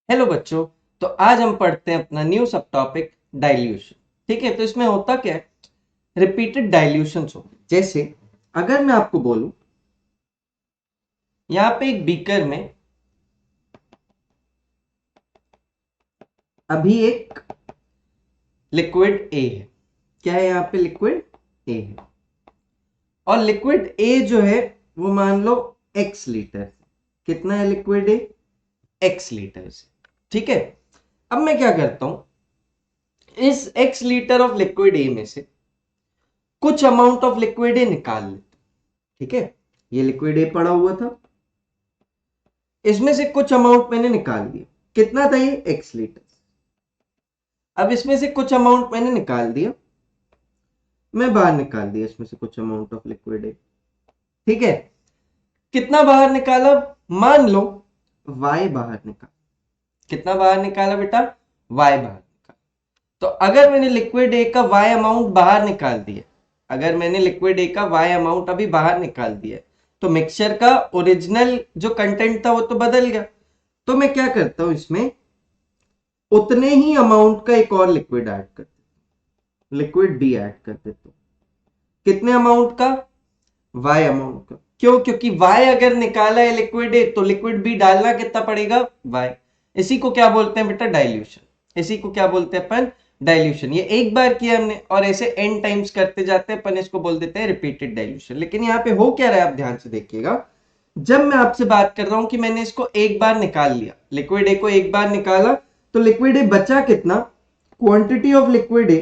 Hello बच्चों। तो आज हम पढ़ते हैं अपना न्यू सब टॉपिक डाइल्यूशन। ठीक है, तो इसमें होता क्या है, रिपीटेड डाइल्यूशंस हो। जैसे अगर मैं आपको बोलूं यहां पे एक बीकर में अभी एक लिक्विड ए है। क्या है यहाँ पे? लिक्विड ए है और लिक्विड ए जो है वो मान लो एक्स लीटर। कितना है लिक्विड ए? एक्स लीटर से। ठीक है, अब मैं क्या करता हूं, इस एक्स लीटर ऑफ लिक्विड ए में से कुछ अमाउंट ऑफ लिक्विड ए निकाल लेते। ठीक है, ये लिक्विड ए पड़ा हुआ था, इसमें से कुछ अमाउंट मैंने निकाल दिया। कितना था ये? X litre. अब इसमें से कुछ अमाउंट मैंने निकाल दिया, मैं बाहर निकाल दिया इसमें से कुछ अमाउंट ऑफ लिक्विड ए। ठीक है, कितना बाहर निकाला? मान लो y बाहर निकाला। कितना बाहर निकाला बेटा? y बाहर निकाला। तो अगर मैंने लिक्विड ए का y अमाउंट बाहर निकाल दिया, अगर मैंने लिक्विड ए का y अमाउंट अभी बाहर निकाल दिया, तो मिक्सचर का ओरिजिनल जो कंटेंट था वो तो बदल गया। तो मैं क्या करता हूं, इसमें उतने ही अमाउंट का एक और लिक्विड ऐड कर देता हूं, लिक्विड बी ऐड कर देता हूं। कितने अमाउंट का? y अमाउंट का। क्यों? क्योंकि y अगर निकाला है लिक्विड ए तो लिक्विड बी डालना कितना पड़ेगा? y। इसी को क्या बोलते हैं बेटा? डाइल्यूशन। इसी को क्या बोलते हैं अपन? डाइल्यूशन। ये एक बार किया हमने और ऐसे n टाइम्स करते जाते हैं अपन, इसको बोल देते हैं रिपीटेड डाइल्यूशन। लेकिन यहाँ पे हो क्या रहा है, आप ध्यान से देखिएगा। जब मैं आपसे बात कर रहा हूं कि मैंने इसको एक बार निकाल लिया, लिक्विड ए को एक बार निकाला, तो लिक्विड ए बचा कितना? Quantity of liquid A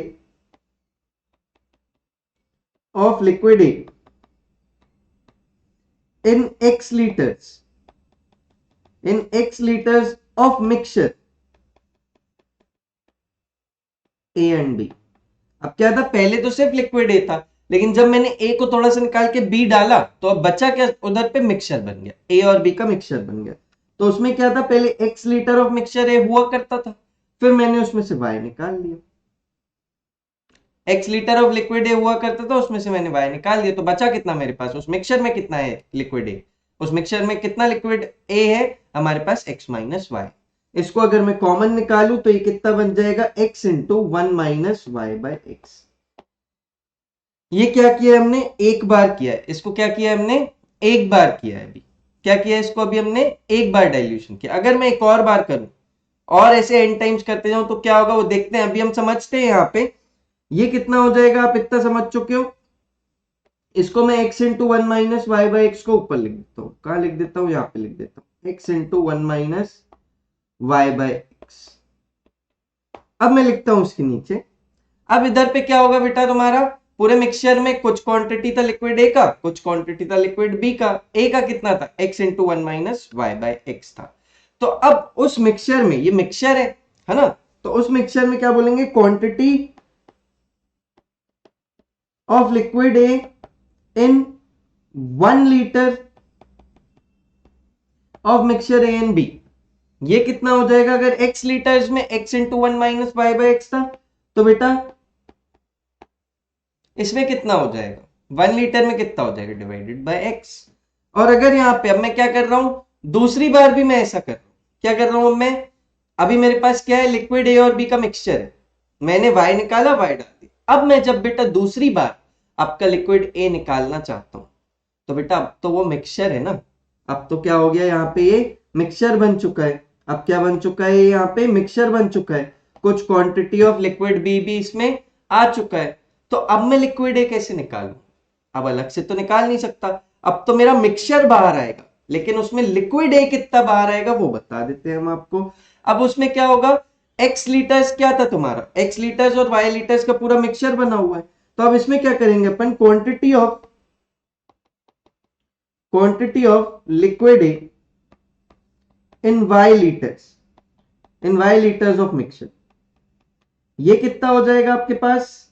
in x liters of mixture a and b। अब क्या था, पहले तो सिर्फ लिक्विड ए था, लेकिन जब मैंने ए को थोड़ा सा निकाल के बी डाला तो अब बचा क्या? उधर पे मिक्सचर बन गया, ए और बी का मिक्सचर बन गया। तो उसमें क्या था, पहले एक्स लीटर ऑफ मिक्सचर ए हुआ करता था, फिर मैंने उसमें से वाई निकाल लिया। एक्स लीटर ऑफ लिक्विड ए हुआ करता था, उसमें से मैंने वाई निकाल दिया। तो बचा कितना मेरे पास? उस मिक्सचर में कितना है लिक्विड ए? उस मिक्सचर में कितना लिक्विड ए है हमारे पास? X minus Y. इसको अगर मैं कॉमन निकालूं तो ये कितना बन जाएगा? X into one minus y by x. ये क्या किया हमने? एक बार किया है। इसको क्या किया हमने? एक बार किया है। अभी क्या किया इसको? अभी हमने एक बार डाइल्यूशन किया। अगर मैं एक और बार करूं और ऐसे एन टाइम्स करते जाऊं तो क्या होगा वो देखते हैं। अभी हम समझते हैं यहाँ पे ये कितना हो जाएगा। आप इतना समझ चुके हो, इसको मैं x into one minus y by x को ऊपर लिख देता हूँ। कहाँ लिख देता हूँ? यहाँ पे लिख देता हूँ, x into one minus y by x. अब मैं लिखता हूं इसके नीचे। अब इधर पे क्या होगा बेटा तुम्हारा? पूरे मिक्सचर में कुछ क्वांटिटी था लिक्विड ए का, कुछ क्वांटिटी था लिक्विड बी का। ए का कितना था? x into one minus y by x था। तो अब उस मिक्सचर में, ये मिक्सचर है ना, तो उस मिक्सचर में क्या बोलेंगे? Quantity of liquid A in 1 litre of mixture A and B. ये कितना हो जाएगा? अगर x लीटर्स में x into one minus y by x था तो बेटा इसमें कितना हो जाएगा? 1 लीटर में कितना हो जाएगा? Divided by x। और अगर यहाँ पे अब मैं क्या कर रहा हूं, दूसरी बार भी मैं ऐसा कर रहा हूं। क्या कर रहा हूं मैं? अभी मेरे पास क्या है? लिक्विड ए और बी का मिक्सचर है। मैंने y निकाला, y डाल दिया। अब मैं जब बेटा दूसरी बार आपका लिक्विड ए निकालना चाहता हूं तो बेटा अब तो वो मिक्सचर है ना। अब तो क्या हो गया, यहाँ पे ये मिक्सचर बन चुका है। अब क्या बन चुका है? यहाँ पे मिक्सचर बन चुका है। कुछ क्वांटिटी ऑफ लिक्विड बी भी इसमें आ चुका है। तो अब मैं लिक्विड ए कैसे निकालूं? अब अलग से तो निकाल नहीं सकता। अब तो मेरा मिक्सचर बाहर आएगा, लेकिन उसमें लिक्विड ए कितना बाहर आएगा वो बता देते हैं हम आपको। अब उसमें क्या होगा? एक्स लीटर्स क्या था तुम्हारा? एक्स लीटर्स और वाई लीटर्स का पूरा मिक्सचर बना हुआ है। तो अब इसमें क्या करेंगे अपन? Quantity of liquid A in y liters of mixture. ये कितना हो जाएगा आपके पास?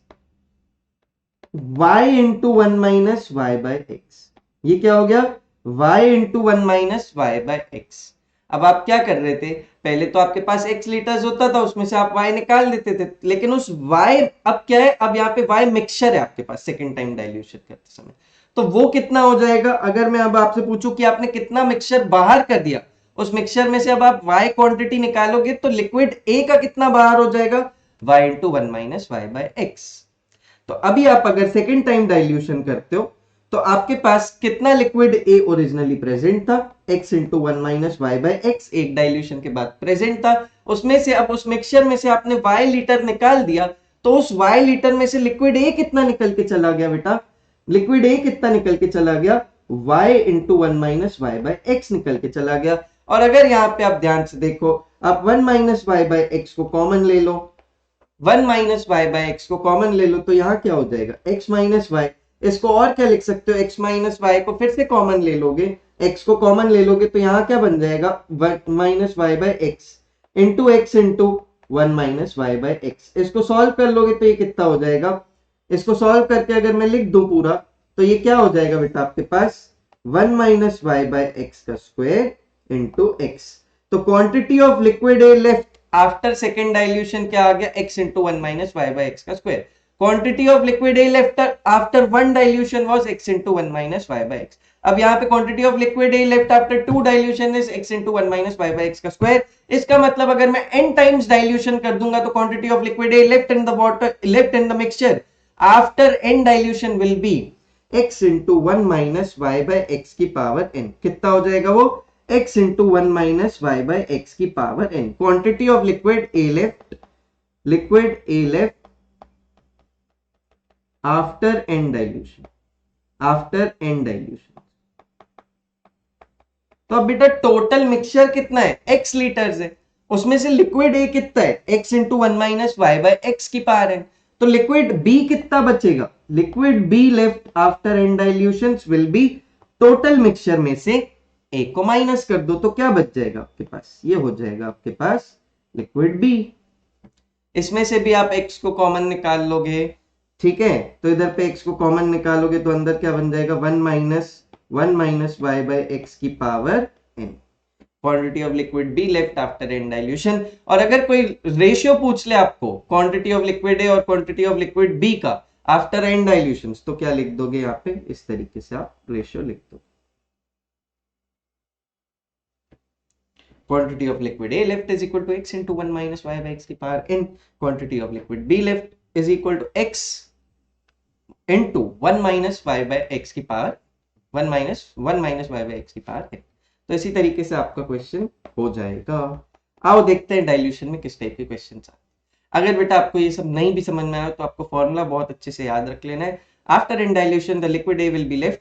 y into one minus y by x. ये क्या हो गया? y into one minus y by x. अब आप क्या कर रहे थे? पहले तो आपके पास x लीटर्स होता था, उसमें से आप y निकाल देते थे, लेकिन उस y अब क्या है? अब यहाँ पे y मिक्सचर है आपके पास सेकेंड टाइम डाइल्यूशन करते समय। तो वो कितना हो जाएगा? अगर मैं अब आपसे पूछूं कि आपने कितना मिक्सचर बाहर कर दिया, उस मिक्सचर में से अब आप y क्वांटिटी निकालोगे तो लिक्विड A का कितना बाहर हो जाएगा, y into 1 minus y by x. तो अभी आप अगर सेकेंड टाइम डाइल्यूशन करते हो तो आपके पास कितना लिक्विड A ओरिजिनली प्रेजेंट था, x into 1 minus y by x, एक डाइल्यूशन के बाद प्रेजेंट था, उसमें से अब उस मिक्सचर में से आपने y लीटर निकाल दिया, तो उस y लीटर में से लिक्विड A कितना निकल के चला गया बेटा, लिक्विड A कितना निकल के चला गया, y into 1 minus y by x निकल के चला गया। और अगर यहाँ पे आप ध्यान से देखो, आप 1 माइनस वाई बाय एक्स को कॉमन ले लो, 1 माइनस वाई बाय एक्स को कॉमन ले लो तो यहाँ क्या हो जाएगा, x माइनस वाई। इसको और क्या लिख सकते हो, x माइनस वाई को फिर से कॉमन ले लोगे, x को कॉमन ले लोगे तो यहाँ क्या बन जाएगा, 1 minus y by x into x into 1 minus y by x. इसको सॉल्व कर लोगे तो ये कितना हो जाएगा, इसको सॉल्व करके अगर मैं लिख दूं पूरा तो ये क्या हो जाएगा बेटा आपके पास, 1 माइनस वाई बाय एक्स का स्क्वायर इंटू एक्स। तो quantity of liquid a left after second dilution क्या आ गया, x into 1 minus y by x का square. Quantity of liquid a left after one dilution was x into 1 minus y by x. अब यहाँ पे quantity of liquid a left after two dilution is x into 1 minus y by x का square. इसका मतलब अगर मैं n times dilution कर दूंगा तो quantity of liquid a left in the water, left in the mixture after n dilution will be x into 1 minus y by x की power n। कितना हो जाएगा वो, x into 1 minus y by x की power n। Quantity of liquid a left, liquid a left after n dilution, after n dilution. तो अब बेटा total mixture कितना है, x लीटर्स है, उसमें से लिक्विड ए कितना है, x into 1 minus y by x की पावर n। तो लिक्विड b कितना बचेगा, liquid b left after n dilutions will be, total mixture में से a को माइनस कर दो तो क्या बच जाएगा आपके पास, ये हो जाएगा आपके पास लिक्विड b। इसमें से भी आप x को कॉमन निकाल लोगे, ठीक है, तो इधर पे x को कॉमन निकालोगे तो अंदर क्या बन जाएगा, 1 माइनस वाई बाय एक्स की power n। Quantity of liquid b left after n dilution. और अगर कोई रेशियो पूछ ले आपको क्वांटिटी ऑफ लिक्विड a और क्वांटिटी ऑफ लिक्विड b का आफ्टर n डाइल्यूशन, तो क्या लिख दोगे यहाँ पे, इस तरीके से आप रेशियो लिख दो, quantity of liquid A left is equal to x into 1 minus y by x की power n, quantity of liquid B left is equal to x into 1 minus y by x की power 1 minus y by x की power n। तो इसी तरीके से आपका question हो जाएगा। आओ देखते हैं डाइल्यूशन में किस टाइप के क्वेश्चन आते हैं। अगर बेटा आपको ये सब नहीं भी समझ में आया तो आपको फॉर्मूला बहुत अच्छे से याद रख लेना है। After in dilution the liquid A will be left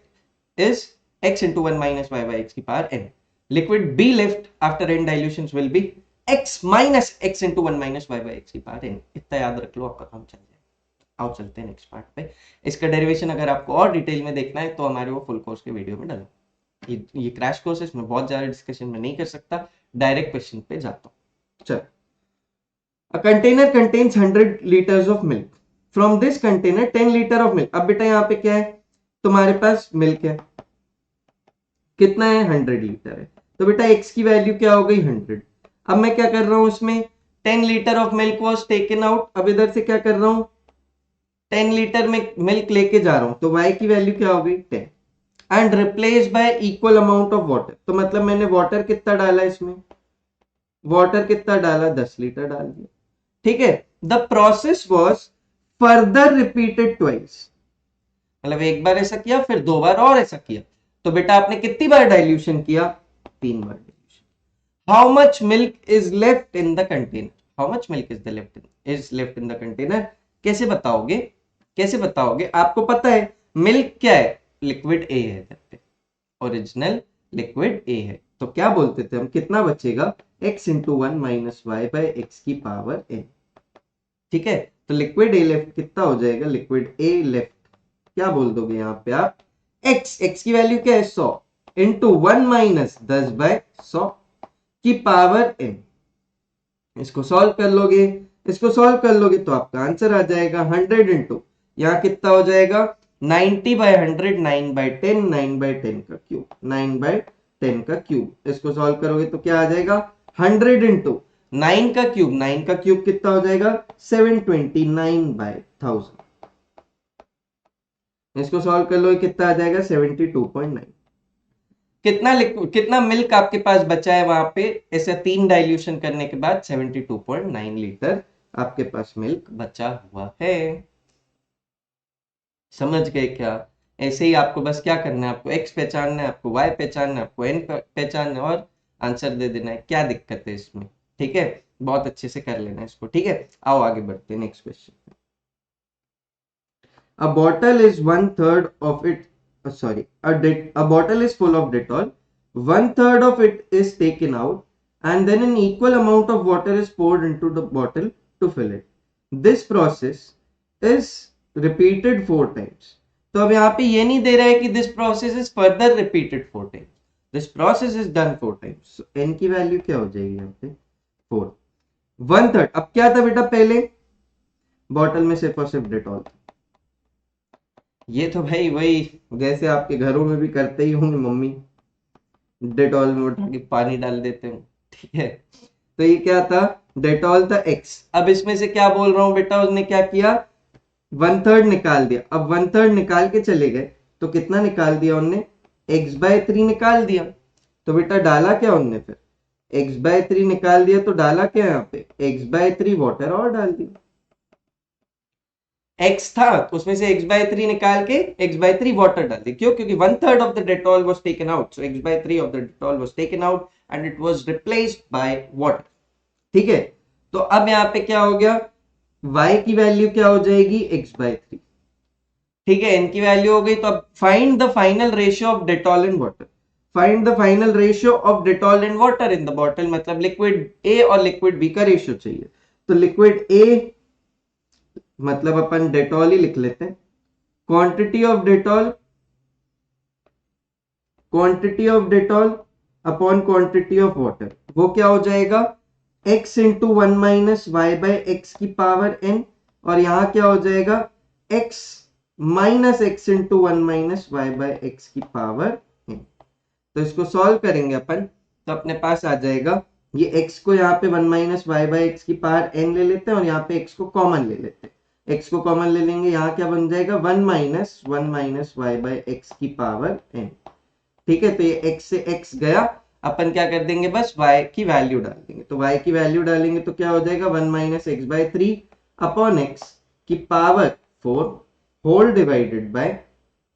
is x into 1 minus y by x की power n। liquid B left after n dilutions will be x minus x into 1 minus y by x की power n। इतना याद रख लो, आपका काम चल जाएगा। आओ चलते हैं नेक्स्ट पार्ट पे। इसका डेरिवेशन अगर आपको और डिटेल में देखना है तो हमारे वो फुल कोर्स के वीडियो में डालो। ये क्रैश कोर्स है, इसमें बहुत ज्यादा डिस्कशन में नहीं कर सकता, डायरेक्ट क्वेश्चन पे जाता हूँ। चलो, a container contains 100 liters of milk, from this container 10 liter of milk। अब बेटा यहाँ पे क्या है, तुम्हारे पास मिल्क है, कितना है, 100 लीटर है, तो बेटा x की वैल्यू क्या हो गई, 100। अब मैं क्या कर रहा हूं, इसमें 10 litre of milk was taken out. अब इधर से क्या कर रहा हूं, 10 लीटर में मिल्क लेके जा रहा हूं, तो y की वैल्यू क्या हो गई, 10 and replace y equal amount of water. तो मतलब मैंने वाटर कितना डाला, इसमें वाटर कितना डाला, 10 लीटर डाल दिया, ठीक है। The process was further repeated twice, मतलब एक बार ऐसा किया फिर दो बार और ऐसा किया, तो बेटा आपने कितनी बार डाइल्यूशन किया, 3 बार dilution. How much milk is left in the container, how much milk is left in the container, कैसे बताओगे, कैसे बताओगे, आपको पता है मिल्क क्या है, लिक्विड ए है, इधर पे ओरिजिनल लिक्विड ए है, तो क्या बोलते थे हम, कितना बचेगा, x into 1 minus y by x की पावर n, ठीक है। तो लिक्विड ए लेफ्ट कितना हो जाएगा, लिक्विड ए लेफ्ट क्या बोल दोगे यहाँ पे आप, x की वैल्यू क्या है, 100 इंटू 1 माइनस 10 बाय 100 की पावर n। इसको सॉल्व कर लोगे, इसको सॉल्व कर लोगे तो आपका आंसर आ जाएगा 100 इंटू, यहाँ कितना हो जाएगा, 90 बाय 100, 9 बाय 10, 9 बाय 10 का क्यूब, 9 बाय 10 का क्यूब। इसको सॉल्व करोगे तो क्या आ जाएगा, 100 इंटू 9 का क्यूब, 9 का क्यूब कितना हो जाएगा, 729 बाय 1000। इसको सॉल्व कर लो कितना आ जाएगा, 72.9। कितना मिल्क आपके पास बचा है वहां पे, ऐसे 3 डाइल्यूशन करने के बाद 72.9 लीटर आपके पास मिल्क बचा हुआ है। समझ गए क्या? ऐसे ही आपको बस क्या करना है, आपको x पहचानना है, आपको y पहचानना है, आपको n पहचानना है और आंसर दे देना है। क्या दिक्कत है इसमें? ठीक है, बहुत अच्छे से कर लेना इसको। ठीक है, आओ आगे बढ़ते हैं next question. A bottle is 1/3 of it. Sorry, a bottle is full of Dettol. 1/3 of it is taken out, and then an equal amount of water is poured into the bottle to fill it. This process is repeated 4 times. तो अब यहाँ पे ये नहीं दे रहा है कि this process is further repeated 4 times. This process is done 4 times. So n की वैल्यू क्या हो जाएगी यहाँ पे? 4. 1/3. अब क्या था बेटा, पहले बॉटल में सिर्फ और सिर्फ डेटॉल था। ये तो भाई वही जैसे आपके घरों में भी करते ही होंगे, मम्मी डेटॉल में उठा के पानी डाल देते हैं। ठीक है, तो ये क्या था, डेटॉल था x। अब इसमें से क्या बोल रहा हूं बेटा, उसने क्या किया, 1/3 निकाल दिया। अब 1/3 निकाल के चले गए तो कितना निकाल दिया उनने, x/3 निकाल दिया। तो बेटा डाला क्या उनने फिर, x/3 निकाल दिया तो डाला क्या यहाँ पे, x/3 वाटर और डाल दिया। x था तो उसमें से x/3 निकाल के x/3 वाटर डाल दी। क्यों? क्योंकि 1/3 of the Dettol was taken out, so x/3 of the Dettol was taken out and it was replaced by water. ठीक है, तो अब यहाँ पे क्या हो गया, y की वैल्यू क्या हो जाएगी, x/3। ठीक है, n की वैल्यू हो गई। तो अब find the final ratio of Dettol and water. Find the final ratio of Dettol and water in the bottle, मतलब लिक्विड A और लिक्विड B का रेशियो चाहिए। तो लिक्विड A मतलब अपन डेटॉल ही लिख लेते हैं। Quantity of Dettol upon quantity of water, वो क्या हो जाएगा, x into 1 minus y by x की पावर n, और यहां क्या हो जाएगा, x minus x into 1 minus y by x की पावर n। तो इसको सॉल्व करेंगे अपन, तो अपने पास आ जाएगा, ये x को यहाँ पे 1 माइनस वाई बाय एक्स की पावर n ले लेते हैं और यहाँ पे x को कॉमन ले लेते हैं। x को कॉमन ले लेंगे, यहाँ क्या बन जाएगा, 1 माइनस वाई बाय एक्स की पावर n। ठीक है, तो ये x से x गया, अपन क्या कर देंगे, बस y की वैल्यू डाल देंगे। तो y की वैल्यू डालेंगे तो क्या हो जाएगा, 1 माइनस x/3 अपॉन x की power 4 whole divided by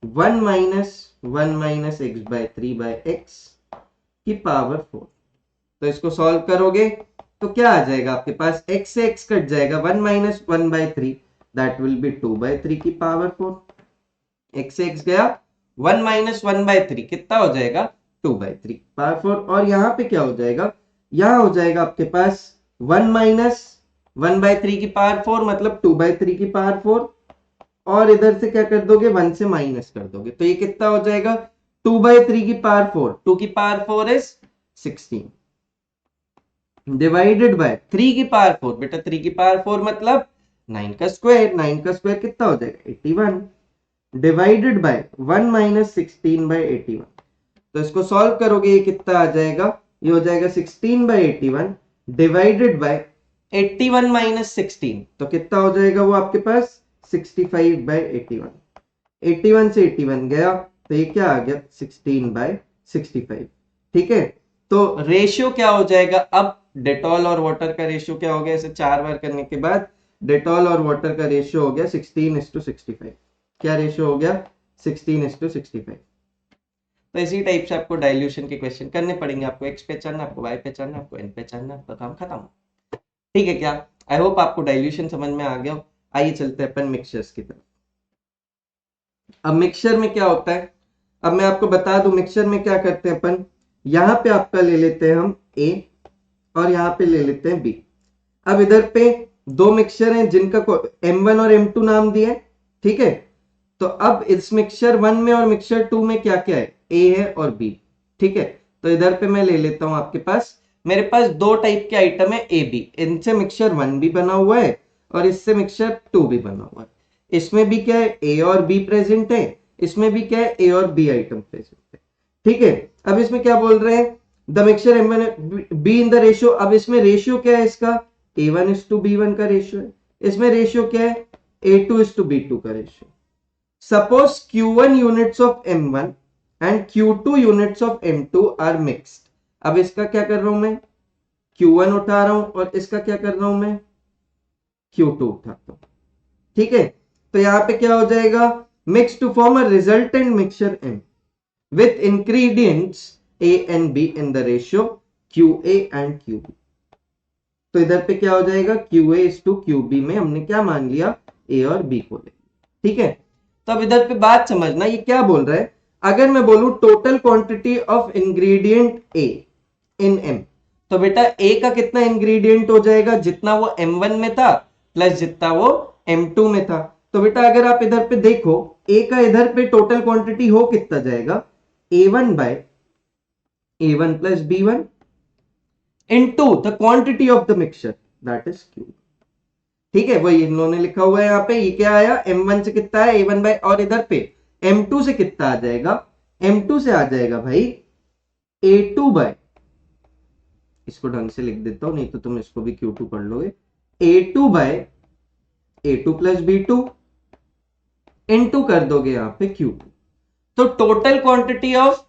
1 minus x/3 by x की पावर 4। तो इसको सॉल्व करोगे तो क्या आ जाएगा आपके पास, x से x कट जाएगा, 1 माइनस 1/3 दैट विल बी 2/3 की पावर 4। x से x गया, 1 माइनस 1/3 कितना हो जाएगा, 2/3 पावर 4। और यहाँ पे क्या हो जाएगा, यहाँ हो जाएगा आपके पास 1 माइनस 1/3 की पावर 4 मतलब 2/3 की पावर 4, और इधर से क्या कर दोगे, 1 से माइनस कर दोगे तो ये कितना हो जाएगा, 2/3 की पावर 4, 2 की पावर 4 इज 16 डिवाइडेड बाय 3 की पावर 4। बेटा 3 की पावर 4 मतलब 9 का स्क्वायर, 9 का स्क्वायर कितना हो जाएगा, 81 डिवाइडेड बाय 1 माइनस 16 बाय 81। तो इसको सॉल्व करोगे ये कितना आ जाएगा, ये हो जाएगा 16 बाय 81 डिवाइडेड बाय 81 माइनस 16, तो कितना हो जाएगा वो आपके पास 65 बाय 81। 81 से 81 गया तो ये क्या आ गया, 16 बाय 65। ठीक है, तो रेशियो क्या हो जाएगा, अब डेटॉल और वाटर का रेशियो क्या हो गया, इसे 4 बार करने के बाद डेटॉल और वाटर का रेशियो हो गया 16:65। क्या रेशियो हो गया, 16:65। तो इसी टाइप से आपको डाइल्यूशन के क्वेश्चन करने पड़ेंगे, आपको x पहचानना, आपको y पहचानना, आपको n पहचानना, आपका काम खत्म। ठीक है क्या, आई होप आपको डाइल्यूशन समझ में आ गया। आइए चलते हैं अपन मिक्सचर्स की तरफ। अब मिक्सचर में क्या होता है, अब मैं आपको बता दूं मिक्सचर में क्या करते हैं अपन, यहां पे आपका ले लेते हैं हम A और यहां पे ले लेते हैं B। अब इधर पे दो मिक्सचर हैं जिनका M1 और M2 नाम दिया है। ठीक है, तो अब इस मिक्सचर 1 में और मिक्सचर 2 में क्या क्या है, A है और B। ठीक है, तो इधर पे मैं ले लेता हूं, आपके पास मेरे पास दो टाइप के आइटम है A B, इनसे मिक्सचर 1 भी बना हुआ है और इससे मिक्सचर 2 भी बना हुआ है। इसमें भी क्या है, A और B प्रेजेंट है, इसमें भी क्या है, A और B आइटम प्रेजेंट है। ठीक है, अब इसमें क्या बोल रहे हैं, the mixture M1 B in the ratio. अब इसमें रेशियो क्या है, इसका A1:B1 का रेशियो है, इसमें रेशियो क्या है, A2:B2 का ratio. Suppose Q1 units of M1 and Q2 units of M2 are mixed. अब इसका क्या कर रहा हूं मैं, Q1 उठा रहा हूं और इसका क्या कर रहा हूं मैं, Q2 उठाता हूं। ठीक है, तो यहां पे क्या हो जाएगा, mix to form a resultant mixture M with ingredients A and B in the ratio QA and QB। तो इधर पे क्या हो जाएगा, QA is to QB में हमने क्या मान लिया, A और B को ले। ठीक है, तो अब इधर पे बात समझना, ये क्या बोल रहा है, अगर मैं बोलूं total quantity of ingredient A in M, तो बेटा A का कितना इंग्रेडिएंट हो जाएगा, जितना वो M1 में था प्लस जितना वो M2 में था। तो बेटा अगर आप इधर पे देखो, A का इधर पे टोटल क्वांटिटी हो कितना जाएगा, A1 by A1 plus B1 into the quantity of the mixture, that is Q। ठीक है, वही इन्होंने लिखा हुआ है यहाँ पे, ये क्या आया, M1 से कितना है A1 बाय, और इधर पे M2 से कितना आ जाएगा, M2 से आ जाएगा भाई A2 बाय, इसको ढंग से लिख देता हूं नहीं तो तुम इसको भी Q2 पढ़ लोगे, A2 bye A2 plus B2 into कर दोगे यहाँ पे Q2। तो total quantity of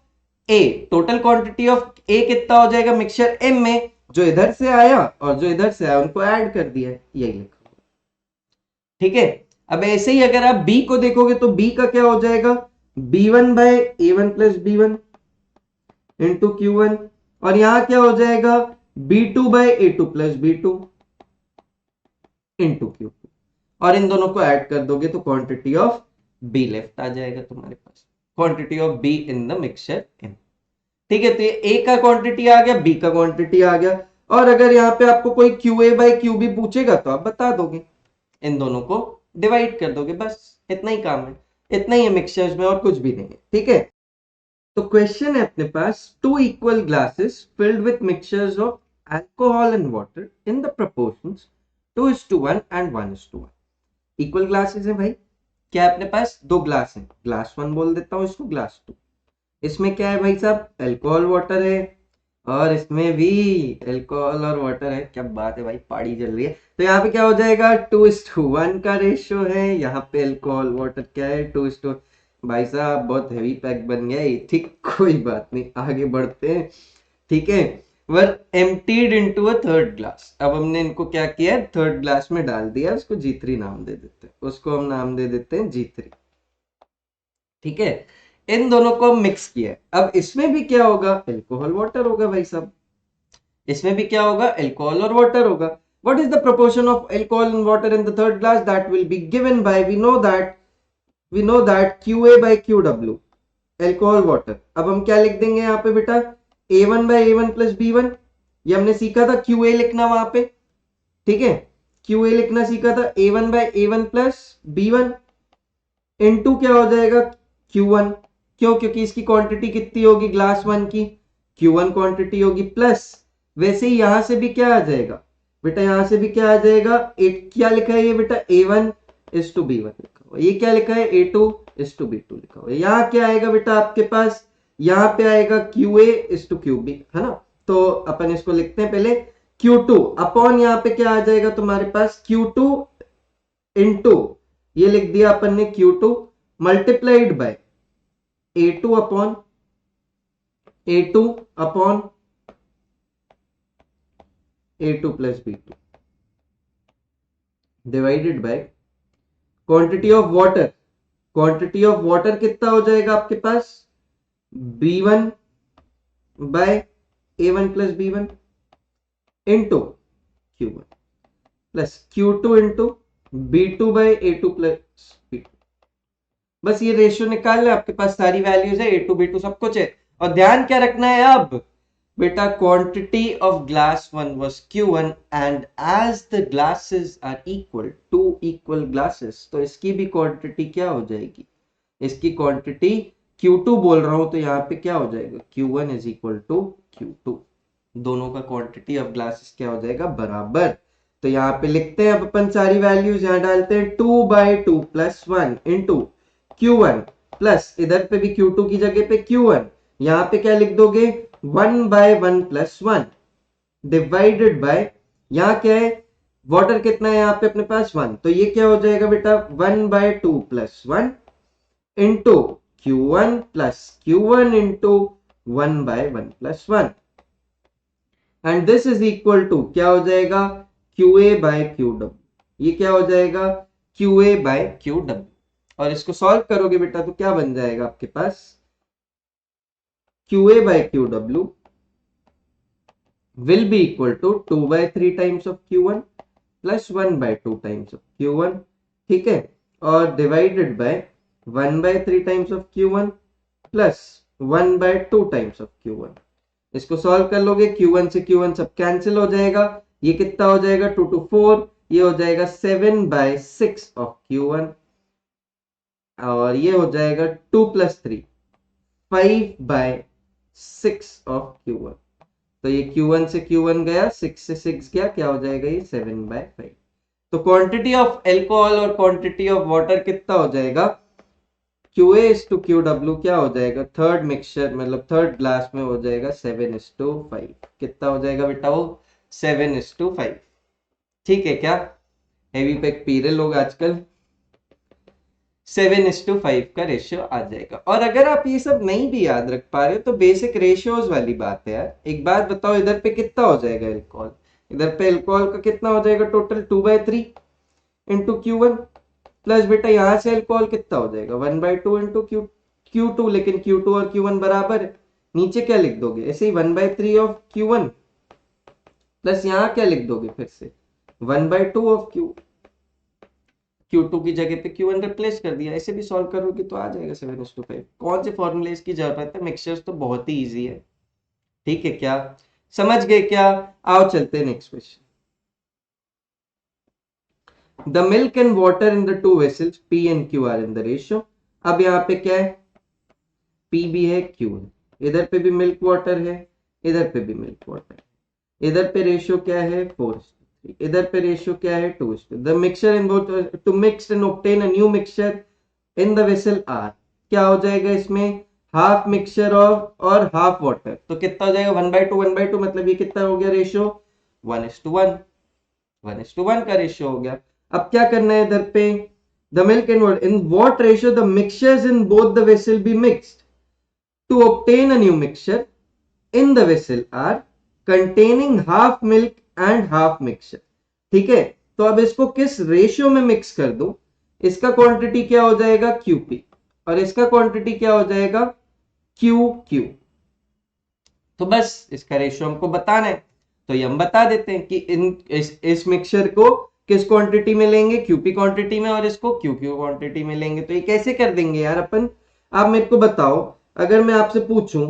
a, total quantity of a कितना हो जाएगा मिक्सचर एम में, जो इधर से आया और जो इधर से आया उनको ऐड कर दिया है, यही लिखा। ठीक है, अब ऐसे ही अगर आप बी को देखोगे तो बी का क्या हो जाएगा, B1 by A1 plus B1 into Q1, और यहां क्या हो जाएगा B2 by A2 plus B2 into Q2, और इन दोनों को ऐड कर दोगे तो क्वांटिटी ऑफ बी लेफ्ट आ जाएगा तुम्हारे पास, quantity of b in the mixture M. ठीक है, तो ये ए का क्वांटिटी आ गया, बी का क्वांटिटी आ गया, और अगर यहाँ पे आपको कोई QA बाय QB पूछेगा तो आप बता दोगे, इन दोनों को डिवाइड कर दोगे, बस इतना ही काम है, इतना ही है मिक्सचर्स में और कुछ भी नहीं है। ठीक है, तो क्वेश्चन है अपने पास, 2 equal glasses filled with mixtures of alcohol and water in the proportions 2:1 and 1:1। Equal glasses है भाई, क्या है अपने पास, दो ग्लास है, ग्लास 1 बोल देता हूं इसको, ग्लास 2। इसमें क्या है भाई साहब, अल्कोहल वाटर है, और इसमें भी अल्कोहल और वाटर है, क्या बात है भाई, पार्टी चल रही है। तो यहाँ पे क्या हो जाएगा, 2:1 का रेशियो है, यहाँ पे अल्कोहल वाटर क्या है 2:1। भाई साहब बहुत हैवी पैक बन गया है, ठीक, कोई बात नहीं, आगे बढ़ते हैं। ठीक है, were emptied into a third glass, अब हमने इनको क्या किया है, थर्ड ग्लास में डाल दिया, उसको G3 नाम दे देते हैं, उसको हम नाम दे देते हैं G3। ठीक है, इन दोनों को मिक्स किया है, अब इसमें भी क्या होगा, अल्कोहल वाटर होगा भाई साहब, इसमें भी क्या होगा, अल्कोहल और वाटर होगा। What is the proportion of alcohol and water in the third glass, that will be given by, we know that QA by QW, alcohol water. अब हम क्या लिख देंगे यहाँ पे बेटा, A1 by A1 plus B1, ये हमने सीखा था QA लिखना वहां पे। ठीक है, QA लिखना सीखा था, A1 by A1 plus B1 into क्या हो जाएगा Q1, क्यों, क्योंकि इसकी क्वांटिटी कितनी होगी ग्लास 1 की, Q1 क्वांटिटी होगी, प्लस वैसे ही यहां से भी क्या आ जाएगा बेटा, यहां से भी क्या आ जाएगा, क्या लिखा है ये बेटा, A1 is to B1 लिखा हुआ, ये क्या लिखा है, A2 is to B2 लिखा हुआ। यहाँ क्या आएगा बेटा आपके पास, यहाँ पे आएगा QA is to QB, है ना। तो अपन इसको लिखते हैं पहले, Q2 अपॉन यहाँ पे क्या आ जाएगा तुम्हारे पास, Q2 इंटू, ये लिख दिया अपन ने Q2 multiplied by A2 upon A2 plus B2 divided by quantity of water, quantity of water कितना हो जाएगा आपके पास, B1 by A1 plus B1 into Q1 plus Q2 into B2 by A2 plus B2। बस ये ratio निकालना है, आपके पास सारी वैल्यूज है, A2 B2 सब कुछ है। और ध्यान क्या रखना है अब बेटा, quantity of glass 1 was Q1 and as the glasses are equal, 2 equal glasses, तो इसकी भी क्वांटिटी क्या हो जाएगी, इसकी क्वांटिटी Q2 बोल रहा हूं, तो यहाँ पे क्या हो जाएगा, Q1 is equal to Q2, दोनों का क्वांटिटी ऑफ ग्लासेस क्या हो जाएगा, बराबर। तो यहाँ पे लिखते हैं अब अपन सारी वैल्यूज, यहाँ डालते हैं 2/2 प्लस 1 इंटू Q1 प्लस इधर पे भी Q2 की जगह पे Q1, यहाँ पे क्या लिख दोगे 1/1 प्लस 1 डिवाइडेड बाय, यहाँ क्या है, वाटर कितना है यहाँ पे अपने पास 1, तो ये क्या हो जाएगा बेटा 1/2 plus 1 into Q1 plus Q1 into 1 by 1 plus 1 and this is equal to क्या हो जाएगा QA by QW। ये क्या हो जाएगा QA by QW और इसको सॉल्व करोगे बेटा तो क्या बन जाएगा आपके पास QA by QW will be equal to 2 by 3 times of Q1 plus 1 by 2 times of Q1 ठीक है और divided by 1 by 3 times of Q1 plus 1 by 2 times of Q1। इसको सॉल्व कर लोगे Q1 से Q1 सब कैंसिल हो जाएगा ये कितना हो जाएगा 2 to 4 ये हो जाएगा 7 by 6 of Q1 और ये हो जाएगा 2 plus 3 5 by 6 of Q1 तो ये Q1 से Q1 गया 6 से 6 गया क्या हो जाएगा ये 7 by 5। तो क्वांटिटी ऑफ एल्कोहल और क्वांटिटी ऑफ वाटर कितना हो जाएगा QA is to QW क्या हो जाएगा थर्ड मिक्सचर मतलब थर्ड ग्लास में हो जाएगा 7:5 कितना हो जाएगा बेटा वो 7:5 ठीक है क्या हेवी पैक पी रहे लोग आजकल 7:5 का रेशियो आ जाएगा। और अगर आप ये सब नहीं भी याद रख पा रहे हो तो बेसिक रेशियोज वाली बात है यार। एक बात बताओ इधर पे कितना हो जाएगा एल्कोहल इधर पे एल्कोहल का कितना हो जाएगा टोटल 2/3 इंटू Q1 प्लस बेटा यहां से अल्कोहल कितना हो जाएगा 1/2 इंटू Q2 लेकिन Q2 और Q1 बराबर है नीचे क्या लिख दोगे ऐसे ही 1/3 ऑफ Q1 प्लस यहां क्या लिख दोगे फिर से 1/2 ऑफ Q2 की जगह पे Q1 रिप्लेस कर दिया ऐसे भी सॉल्व करोगे तो आ जाएगा 7:5। कौन से फॉर्मूले की जरूरत है मिक्सचर्स तो बहुत ही इजी है ठीक है क्या समझ गए क्या आओ चलते हैं next question. The milk and water in the two vessels P and Q are in the ratio। अब यहाँ पे क्या है P भी है Q है इधर पे भी मिल्क वाटर है इधर पे भी मिल्क वाटर है इधर पे रेशियो क्या है 4:3 इधर पे रेशियो क्या है 2:2। The mixture in both to mix and obtain a new mixture in the vessel R क्या हो जाएगा इसमें हाफ मिक्सचर और हाफ वाटर तो कितना हो जाएगा 1/2 मतलब ये कितना हो गया रेशियो 1:1 1:1 का रेशियो हो गया। अब क्या करना है इधर पे the milk and water in what ratio the mixtures in both the vessel be mixed to obtain a new mixture in the vessel are containing half milk and half mixture ठीक है तो अब इसको किस रेशियो में mix कर दो इसका क्वांटिटी क्या हो जाएगा QP और इसका क्वांटिटी क्या हो जाएगा QQ तो बस इसका रेशियो हमको बताना है तो ये हम बता देते हैं कि इस मिक्सचर को किस क्वांटिटी में लेंगे QP क्वांटिटी में और इसको QQ क्वांटिटी में लेंगे तो ये कैसे कर देंगे यार अपन आप मेरे को बताओ अगर मैं आपसे पूछूं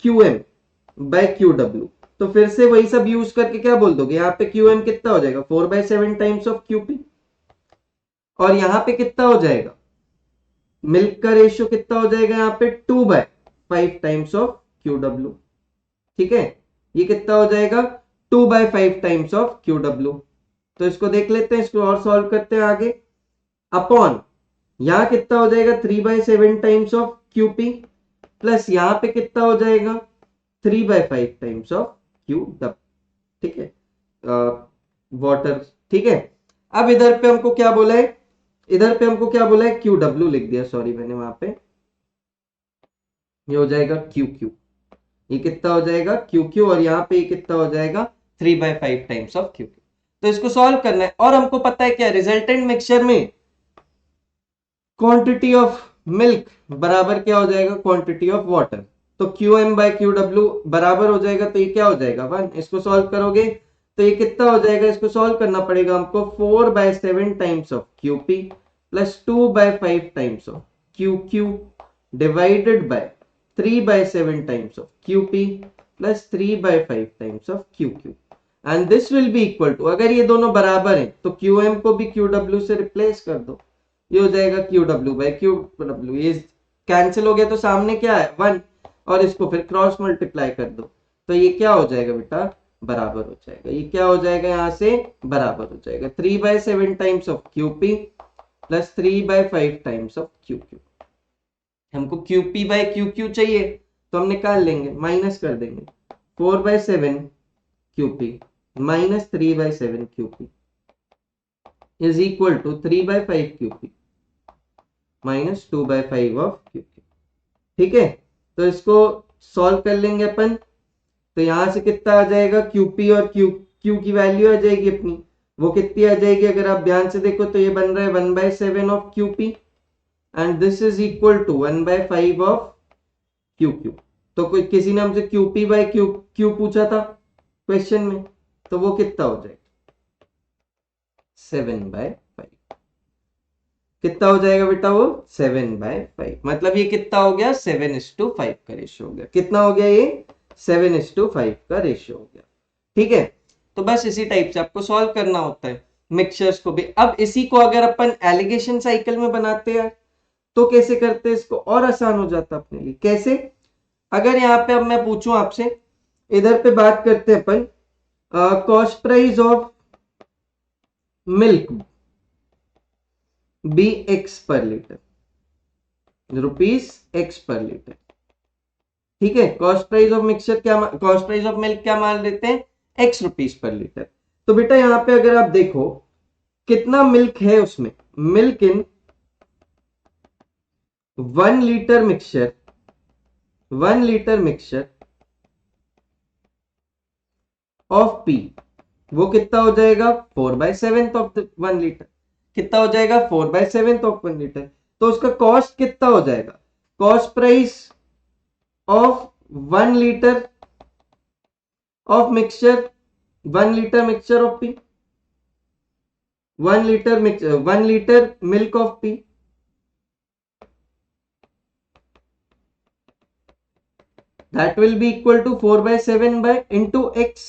QM by QW तो फिर से वही सब यूज करके क्या बोल दोगे यहाँ पे QM कितना हो जाएगा 4/7 टाइम्स ऑफ QP और यहाँ पे कितना हो जाएगा मिल्क का रेशियो कितना हो जाएगा यहाँ पे 2/5 टाइम्स ऑफ QW ठीक है ये कितना हो जाएगा 2/5 टाइम्स ऑफ QW तो इसको देख लेते हैं इसको और सॉल्व करते हैं आगे अपॉन यहां कितना हो जाएगा 3/7 टाइम्स ऑफ QP प्लस यहां पे कितना हो जाएगा 3/5 टाइम्स ऑफ QW ठीक है वाटर ठीक है। अब इधर पे हमको क्या बोला है इधर पे हमको क्या बोला है QW लिख दिया सॉरी मैंने वहां पे ये हो जाएगा QQ ये कितना हो जाएगा QQ और यहाँ पे ये कितना हो जाएगा 3/5 टाइम्स ऑफ QQ तो इसको सॉल्व करना है और हमको पता है क्या रिजल्टेंट मिक्सचर में क्वांटिटी ऑफ मिल्क बराबर क्या हो जाएगा क्वांटिटी ऑफ वाटर तो QM by QW बराबर हो जाएगा तो ये क्या हो जाएगा 1 इसको सॉल्व करोगे तो ये कितना हो जाएगा इसको सॉल्व करना पड़ेगा हमको 4/7 times of QP plus 2/5 times of QQ divided by 3/7 times of QP plus 3/5 times of QQ and this will be equal to अगर ये दोनों बराबर हैं तो QM को भी QW से रिप्लेस कर दो ये हो जाएगा QW by QW ये कैंसिल हो गया तो सामने क्या है 1 और इसको फिर क्रॉस मल्टीप्लाई कर दो तो ये क्या हो जाएगा बेटा बराबर हो जाएगा ये क्या हो जाएगा यहाँ से बराबर हो जाएगा 3/7 times of QP plus 3/5 times of QQ हमको QP by QQ चाहिए तो हम निकाल लेंगे माइनस कर देंगे 4/7 QP minus 3/7 QP is equal to 3/5 QP minus 2/5 of QP ठीक है, तो इसको सॉल्व कर लेंगे अपन। तो यहां से कितना आ जाएगा, क्यूपी और क्यू की वैल्यू आ जाएगी अपनी, वो कितनी आ जाएगी, अगर आप ध्यान से देखो तो ये बन रहा है 1/7 of QP and this is equal to 1/5 of Q. तो कोई किसी ने हमसे क्यूपी बाय क्यू पूछा था क्वेश्चन में, तो वो कितना हो जाएगा 7/5। कितना हो जाएगा बेटा वो 7/5, मतलब ये कितना हो गया 7:5 का रेशियो हो गया। कितना हो गया ये 7:5 का रेशियो हो गया। ठीक है, तो बस इसी टाइप से आपको सॉल्व करना होता है मिक्सचर्स को भी। अब इसी को अगर अपन एलिगेशन साइकिल में बनाते हैं तो कैसे करते हैं इसको, और आसान हो जाता अपने लिए। कैसे, अगर यहाँ पे अब मैं पूछूं आपसे, इधर पे बात करते हैं अपन cost price of milk b x per litre, ₹x per litre. ठीक है, कॉस्ट प्राइस ऑफ मिक्सचर क्या, कॉस्ट प्राइस ऑफ मिल्क क्या मान लेते हैं, ₹x पर लीटर। तो बेटा यहां पे अगर आप देखो कितना मिल्क है उसमें, milk in 1 litre mixture, 1 litre mixture of P, वो कितना हो जाएगा 4/7 ऑफ 1 लीटर। कितना हो जाएगा 4/7 ऑफ 1 लीटर। तो उसका कॉस्ट कितना हो जाएगा, cost price of 1 litre of mixture, 1 litre mixture of P, 1 litre mixture, 1 litre milk of P, that will be equal to 4/7 by into x।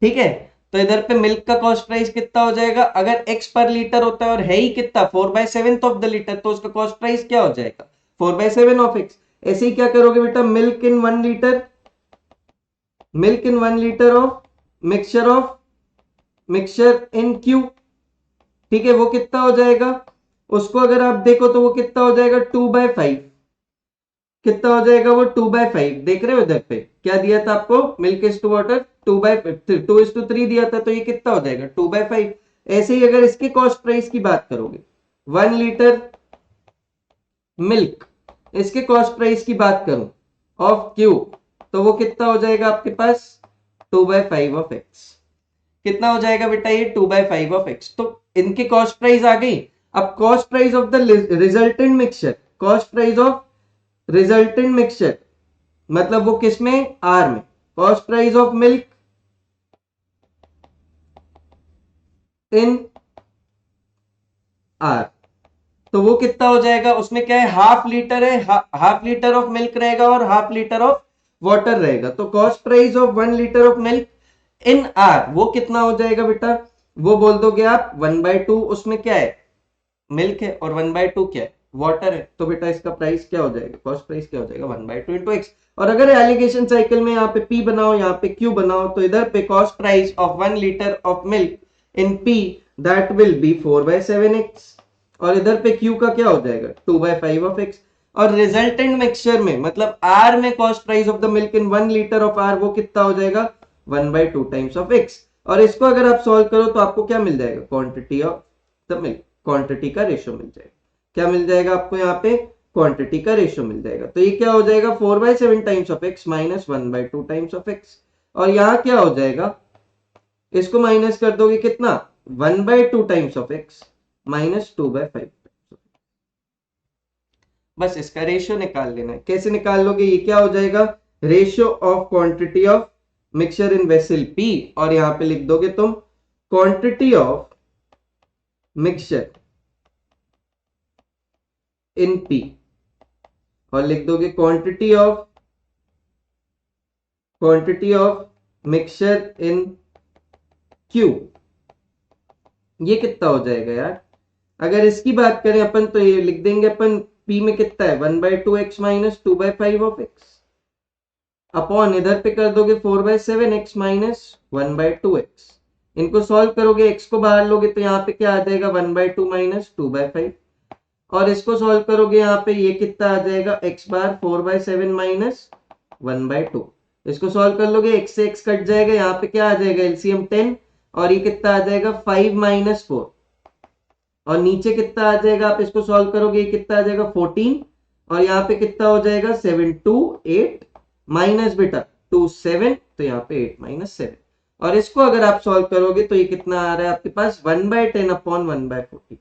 ठीक है, तो इधर पे मिल्क का कॉस्ट प्राइस कितना हो जाएगा, अगर x पर लीटर होता है और है ही कितना 4/7 ऑफ द लीटर, तो उसका कॉस्ट प्राइस क्या हो जाएगा 4/7 ऑफ x। ऐसे ही क्या करोगे बेटा, milk in 1 litre, milk in 1 litre of mixture in Q. ठीक है, वो कितना हो जाएगा, उसको अगर आप देखो तो वो कितना हो जाएगा 2/5। कितना हो जाएगा वो 2/5, देख रहे हो इधर पे क्या दिया था आपको, मिल्क इज टू वाटर 2/3 दिया था, तो ये कितना हो जाएगा 2/5। ऐसे ही अगर इसके कॉस्ट प्राइस की बात करोगे 1 लीटर मिल्क, इसके कॉस्ट प्राइस की बात करूं ऑफ क्यू, तो वो कितना हो जाएगा आपके पास 2/5 ऑफ एक्स। कितना हो जाएगा बेटा ये 2/5 ऑफ एक्स। तो इनके कॉस्ट प्राइस आ गई। अब cost price of the resultant mixture, cost price of resultant mixture मतलब वो किसमें, आर में, cost price of milk in are, तो वो कितना हो जाएगा, उसमें क्या है हाफ लीटर है, हाफ लीटर ऑफ मिल्क रहेगा और हाफ लीटर ऑफ वाटर रहेगा। तो cost price of 1 litre of milk in are वो कितना हो जाएगा बेटा, वो बोल दोगे आप 1/2, उसमें क्या है मिल्क है और 1/2 क्या है वाटर है। तो बेटा इसका प्राइस क्या हो जाएगा, कॉस्ट प्राइस क्या हो जाएगा 1/2 इंटू एक्स। और अगर एलिगेशन साइकिल में यहाँ पे P बनाओ यहाँ पे Q बनाओ, तो इधर पे cost price of 1 litre of milk in P that will B 4/7x, और इधर पे Q का क्या हो जाएगा 2/5 ऑफ x। और रिजल्टेंट मिक्सचर में मतलब R में cost price of the milk in 1 litre of R वो कितना हो जाएगा 1/2 टाइम्स ऑफ x। और इसको अगर आप सॉल्व करो तो आपको क्या मिल जाएगा, quantity of the milk, quantity का रेशियो मिल जाएगा। क्या मिल जाएगा आपको यहाँ पे, क्वांटिटी का रेशियो मिल जाएगा। तो ये क्या हो जाएगा 4/7 times of x minus 1/2 times of x. और यहाँ क्या हो जाएगा, इसको माइनस कर दोगे कितना 1/2 टाइम्स ऑफ एक्स माइनस 2/5। बस इसका रेशियो निकाल लेना है। कैसे निकाल लोगे, ये क्या हो जाएगा ratio of quantity of mixture in vessel P, और यहाँ पे लिख दोगे तुम quantity of mixture in P, और लिख दोगे quantity of mixture in Q। ये कितना हो जाएगा यार, अगर इसकी बात करें अपन तो ये लिख देंगे अपन P में कितना है 1/2x minus 2/5 of x, upon इधर पे कर दोगे 4/7x माइनस 1/2x। इनको सॉल्व करोगे, x को बाहर लोगे तो यहाँ पे क्या आ जाएगा 1/2 माइनस 2/5, और इसको सॉल्व करोगे यहाँ पे ये कितना आ जाएगा x बार 4/7 माइनस 1/2। इसको सॉल्व कर लोगे x से x कट जाएगा, यहाँ पे क्या आ जाएगा एलसीएम 10, और ये कितना आ जाएगा 5 माइनस 4, और नीचे कितना आ जाएगा, आप इसको सॉल्व करोगे ये कितना आ जाएगा 14, और यहाँ पे कितना हो जाएगा 7 2 8 माइनस बेटा 2 7, तो यहाँ पे 8 माइनस 7, और इसको अगर आप सॉल्व करोगे तो ये कितना आ रहा है आपके पास 1/10 अपॉन 1/14,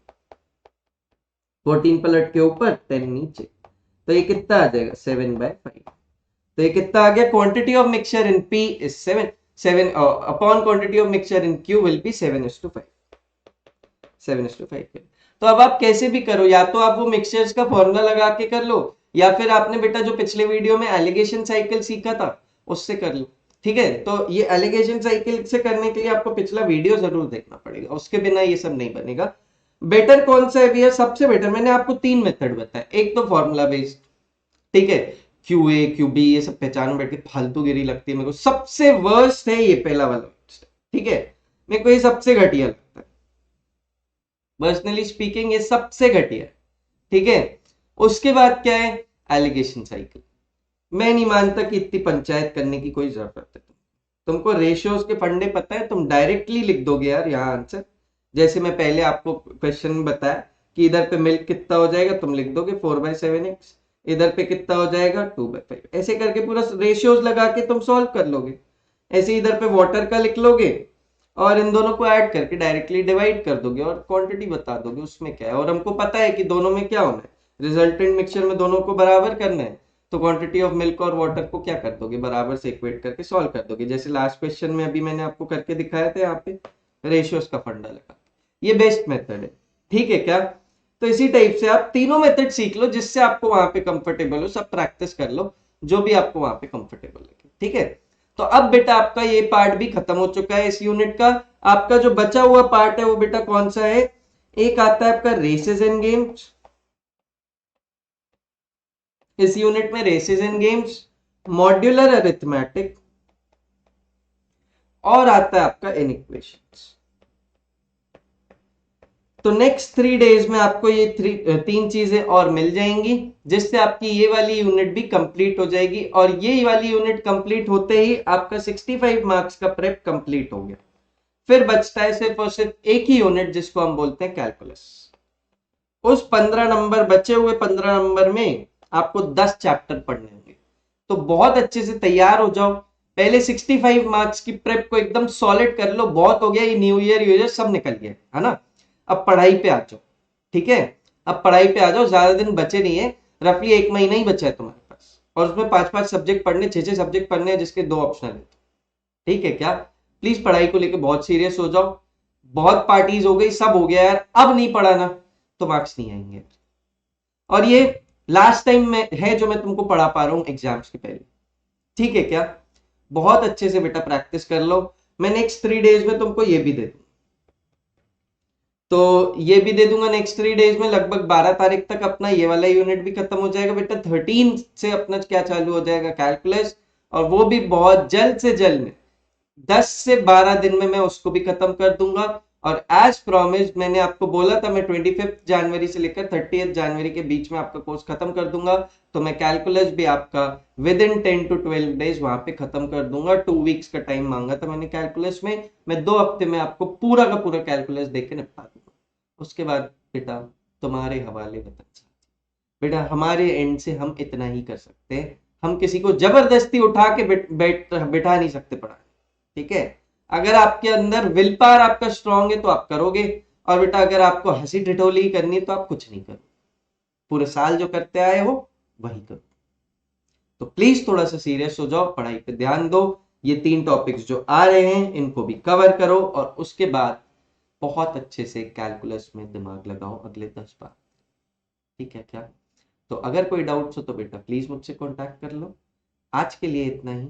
14 पलट के ऊपर 10 नीचे, तो ये कितना आ जाएगा 7/5। तो ये कितना आ गया, quantity of mixture in P is 7 upon quantity of mixture in Q will be 7:5, 7:5। तो अब आप कैसे भी करो, या तो आप वो मिक्सचर्स का फॉर्मूला लगा के कर लो, या फिर आपने बेटा जो पिछले वीडियो में एलिगेशन साइकिल सीखा था उससे कर लो। ठीक है, तो ये एलिगेशन साइकिल से करने के लिए आपको पिछला वीडियो जरूर देखना पड़ेगा, उसके बिना ये सब नहीं बनेगा। बेटर कौन सा है भैया, सबसे बेटर मैंने आपको 3 मेथड बताया। एक तो फॉर्मूला बेस्ड, ठीक है, क्यू ए क्यू बी ये सब पहचान बैठ के फालतूगिरी लगती है मेरे को, सबसे वर्स्ट है ये पहला वाला, ठीक है, मेरे को ये सबसे घटिया लगता है, पर्सनली स्पीकिंग ये सबसे घटिया, ठीक है। उसके बाद क्या है, एलिगेशन साइकिल। मैं नहीं मानता कि इतनी पंचायत करने की कोई जरूरत है। तुमको रेशियोज के फंडे पता है, तुम डायरेक्टली लिख दोगे यार यहाँ आंसर। जैसे मैं पहले आपको क्वेश्चन में बताया कि इधर पे मिल्क कितना हो जाएगा, तुम लिख दोगे 4/7x, इधर पे कितना हो जाएगा 2/5, ऐसे करके पूरा रेशियोज लगा के तुम सॉल्व कर लोगे। ऐसे इधर पे वाटर का लिख लोगे और इन दोनों को ऐड करके डायरेक्टली डिवाइड कर दोगे और क्वांटिटी बता दोगे, उसमें क्या है। और हमको पता है कि दोनों में क्या होना है, रिजल्टेंट मिक्सचर में दोनों को बराबर करना है, तो क्वांटिटी ऑफ मिल्क और वाटर को क्या कर दोगे, बराबर से इक्वेट करके सॉल्व कर दोगे। जैसे लास्ट क्वेश्चन में अभी मैंने आपको करके दिखाया था, यहाँ पे रेशियोज का फंडा लगा, ये बेस्ट मेथड है, ठीक है क्या। तो इसी टाइप से आप तीनों मेथड सीख लो, जिससे आपको वहां पे कंफर्टेबल हो, सब प्रैक्टिस कर लो, जो भी आपको वहां पे कंफर्टेबल लगे, ठीक है। तो अब बेटा आपका ये पार्ट भी खत्म हो चुका है इस यूनिट का। आपका जो बचा हुआ पार्ट है वो बेटा कौन सा है, एक आता है आपका रेसेस एंड गेम्स, इस यूनिट में races and games, modular arithmetic, और आता है आपका इनइक्वेशंस। तो नेक्स्ट 3 डेज में आपको ये तीन चीजें और मिल जाएंगी, जिससे आपकी ये वाली यूनिट भी कंप्लीट हो जाएगी। और ये वाली यूनिट कंप्लीट होते ही आपका 65 मार्क्स का प्रेप कंप्लीट हो गया। फिर बचता है सिर्फ और सिर्फ एक ही यूनिट, जिसको हम बोलते हैं कैलकुलस। उस 15 नंबर बचे हुए 15 नंबर में आपको 10 चैप्टर पढ़ने होंगे, तो बहुत अच्छे से तैयार हो जाओ। पहले 65 मार्क्स की प्रेप को एकदम सॉलिड कर लो, बहुत हो गया, ये न्यू ईयर सब निकल गया है ना। अब पढ़ाई पे आ जाओ, ठीक है, अब पढ़ाई पे आ जाओ, ज्यादा दिन बचे नहीं है, रफली 1 महीना ही बचा है तुम्हारे पास, और उसमें 5-5 सब्जेक्ट पढ़ने, 6-6 सब्जेक्ट पढ़ने हैं, जिसके 2 ऑप्शनल है, ठीक है क्या। प्लीज पढ़ाई को लेकर बहुत सीरियस हो जाओ। बहुत पार्टीज हो गई, सब हो गया यार, अब नहीं पढ़ाना तो मार्क्स नहीं आएंगे। और ये लास्ट टाइम में है जो मैं तुमको पढ़ा पा रहा हूं एग्जाम्स के पहले, ठीक है क्या। बहुत अच्छे से बेटा प्रैक्टिस कर लो। मैं नेक्स्ट 3 डेज में तुमको ये भी दे दूंगा, तो ये भी दे दूंगा नेक्स्ट 3 डेज में। लगभग 12 तारीख तक अपना ये वाला यूनिट भी खत्म हो जाएगा बेटा। 13 से अपना क्या चालू हो जाएगा, कैलकुलस, और वो भी बहुत जल्द से जल्द में 10 से 12 दिन में मैं उसको भी खत्म कर दूंगा। और एज प्रॉमिस्ड मैंने आपको बोला था मैं 25 जनवरी से लेकर 30 जनवरी के बीच में आपका कोर्स खत्म कर दूंगा। तो मैं कैलकुलस भी आपका विद इन 10 to 12 डेज वहां पे खत्म कर दूंगा। 2 वीक्स का टाइम मांगा था मैंने कैलकुलस में, मैं 2 हफ्ते में आपको पूरा का पूरा कैलकुलस देके निपटा दूंगा। उसके बाद बेटा तुम्हारे हवाले वतन साथी। बेटा हमारे एंड से हम इतना ही कर सकते हैं, हम किसी को जबरदस्ती उठा के बैठा नहीं सकते पढ़ाने, ठीक है। अगर आपके अंदर विल पावर आपका स्ट्रांग है तो आप करोगे, और बेटा अगर आपको हंसी ठिठोली ही करनी है तो आप कुछ नहीं करो, पूरे साल जो करते आए हो वही करो। तो प्लीज थोड़ा सा सीरियस हो जाओ, पढ़ाई पे ध्यान दो। ये 3 टॉपिक्स जो आ रहे हैं इनको भी कवर करो, और उसके बाद बहुत अच्छे से कैलकुलस में दिमाग लगाओ अगले 10 बार, ठीक है क्या। तो अगर कोई डाउट्स हो तो बेटा प्लीज मुझसे कांटेक्ट कर लो। आज के लिए इतना ही।